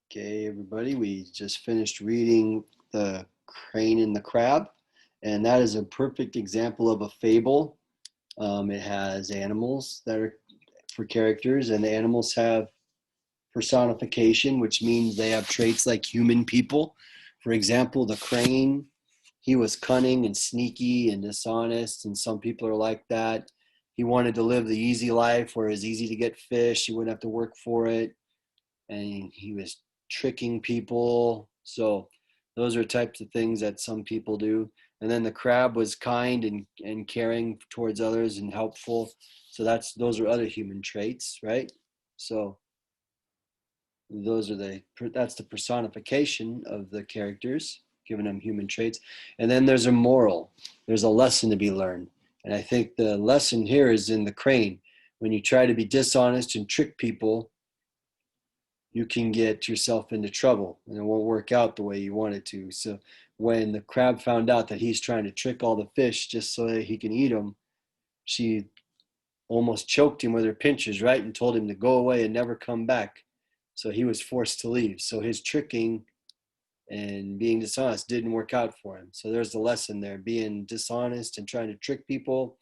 Okay, everybody, we just finished reading The Crane and the Crab, and that is a perfect example of a fable. It has animals that are for characters, and the animals have personification, which means they have traits like human people. For example, the crane, he was cunning and sneaky and dishonest, and some people are like that. He wanted to live the easy life where it's easy to get fish, he wouldn't have to work for it, and he was tricking people. So those are types of things that some people do. And then the crab was kind and caring towards others and helpful. So those are other human traits, right? So that's the personification of the characters, giving them human traits. And then there's a moral. There's a lesson to be learned. And I think the lesson here is in the crane. When you try to be dishonest and trick people, you can get yourself into trouble and it won't work out the way you want it to. So when the crab found out that he's trying to trick all the fish just so that he can eat them, she almost choked him with her pinchers, right? And told him to go away and never come back. So he was forced to leave. So his tricking and being dishonest didn't work out for him. So there's the lesson there. Being dishonest and trying to trick people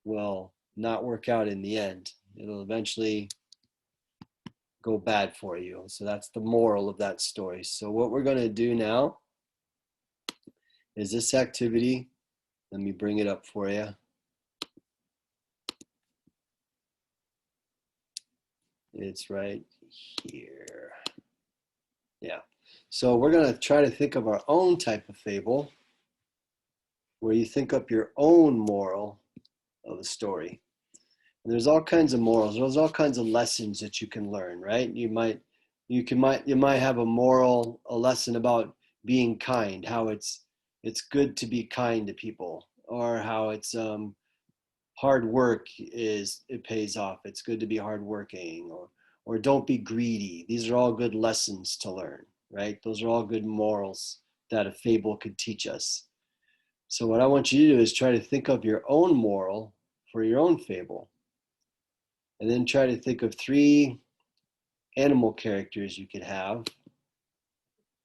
will not work out in the end. It'll eventually go bad for you. So that's the moral of that story. So what we're going to do now is this activity. Let me bring it up for you. It's right here. Yeah. So we're going to try to think of our own type of fable where you think up your own moral of the story. And there's all kinds of morals. There's all kinds of lessons that you can learn, right? You might have a lesson about being kind, how it's good to be kind to people, or how it's hard work it pays off. It's good to be hardworking, or don't be greedy. These are all good lessons to learn, right? Those are all good morals that a fable could teach us. So what I want you to do is try to think of your own moral for your own fable, and then try to think of 3 animal characters you could have,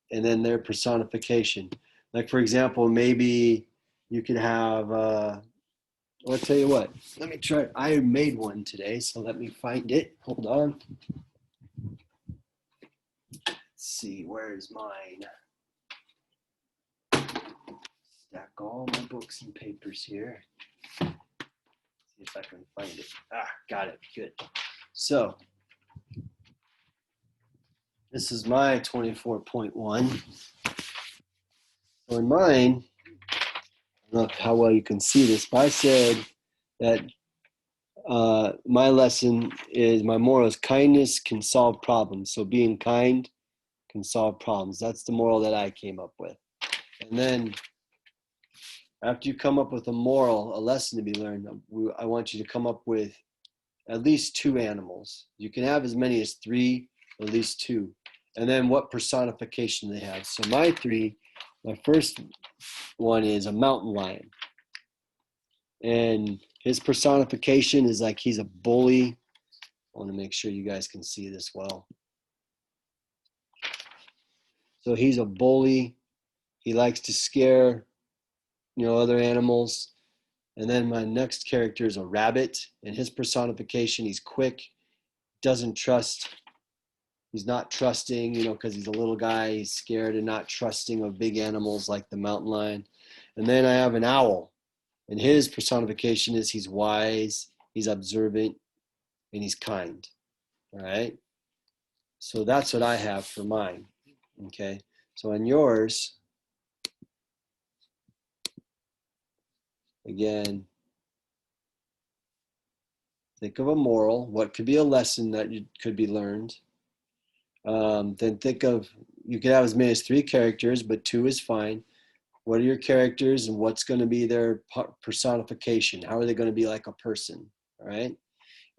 and then their personification. Like, for example, maybe you could have, I'll tell you what, let me try. I made one today, so let me find it. Hold on. Let's see, where's mine? Stack all my books and papers here. See if I can find it. Got it. Good. So, this is my 24.1. So in mine, I don't know how well you can see this, but I said that my lesson is, my moral is kindness can solve problems. So being kind can solve problems. That's the moral that I came up with. And then after you come up with a moral, a lesson to be learned, I want you to come up with at least 2 animals. You can have as many as 3, at least 2. And then what personification they have. So my first one is a mountain lion. And his personification is like he's a bully. I want to make sure you guys can see this well. So he's a bully. He likes to scare, other animals. And then my next character is a rabbit, and his personification, he's quick, doesn't trust. He's not trusting, because he's a little guy. He's scared and not trusting of big animals like the mountain lion. And then I have an owl, and his personification is he's wise, he's observant, and he's kind. All right. So that's what I have for mine. Okay. So on yours, again, think of a moral. What could be a lesson that could be learned? Then think of, you could have as many as 3 characters, but 2 is fine. What are your characters and what's going to be their personification? How are they going to be like a person? All right.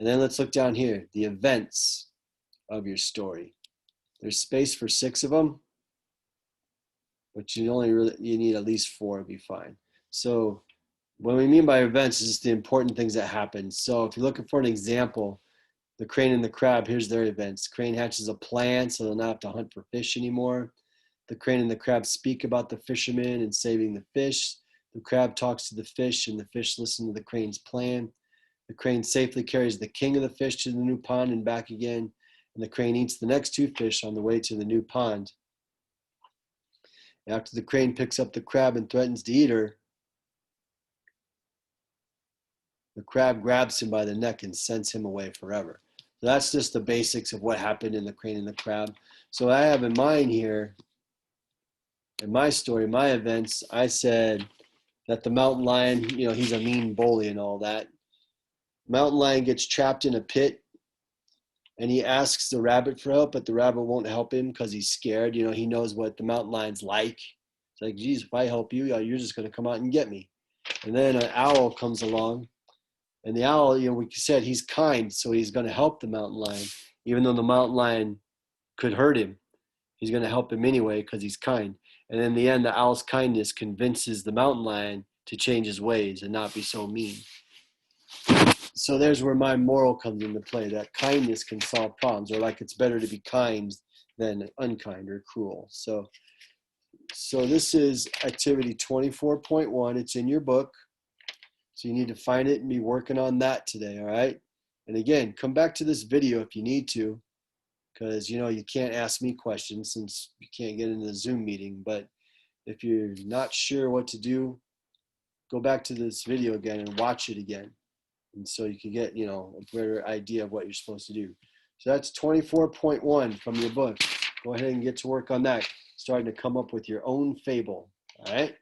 And then let's look down here, the events of your story. There's space for 6 of them, but you need at least 4 to be fine. So what we mean by events is just the important things that happen. So if you're looking for an example, The crane and the crab, here's their events. Crane hatches a plan so they'll not have to hunt for fish anymore. The crane and the crab speak about the fisherman and saving the fish. The crab talks to the fish and the fish listen to the crane's plan. The crane safely carries the king of the fish to the new pond and back again. And the crane eats the next two fish on the way to the new pond. After the crane picks up the crab and threatens to eat her, the crab grabs him by the neck and sends him away forever. So that's just the basics of what happened in the crane and the crab. So I have in mind here, in my story, my events, I said that the mountain lion, you know, he's a mean bully and all that. Mountain lion gets trapped in a pit and he asks the rabbit for help, but the rabbit won't help him because he's scared. You know, he knows what the mountain lion's like. It's like, geez, if I help you, you're just going to come out and get me. And then an owl comes along. And the owl, you know, we said he's kind, so he's going to help the mountain lion. Even though the mountain lion could hurt him, he's going to help him anyway because he's kind. And in the end, the owl's kindness convinces the mountain lion to change his ways and not be so mean. So there's where my moral comes into play, that kindness can solve problems, or like it's better to be kind than unkind or cruel. So this is activity 24.1. It's in your book. So you need to find it and be working on that today, all right? And again, come back to this video if you need to, because, you know, you can't ask me questions since you can't get into the Zoom meeting. But if you're not sure what to do, go back to this video again and watch it again. And so you can get, you know, a better idea of what you're supposed to do. So that's 24.1 from your book. Go ahead and get to work on that, starting to come up with your own fable, all right?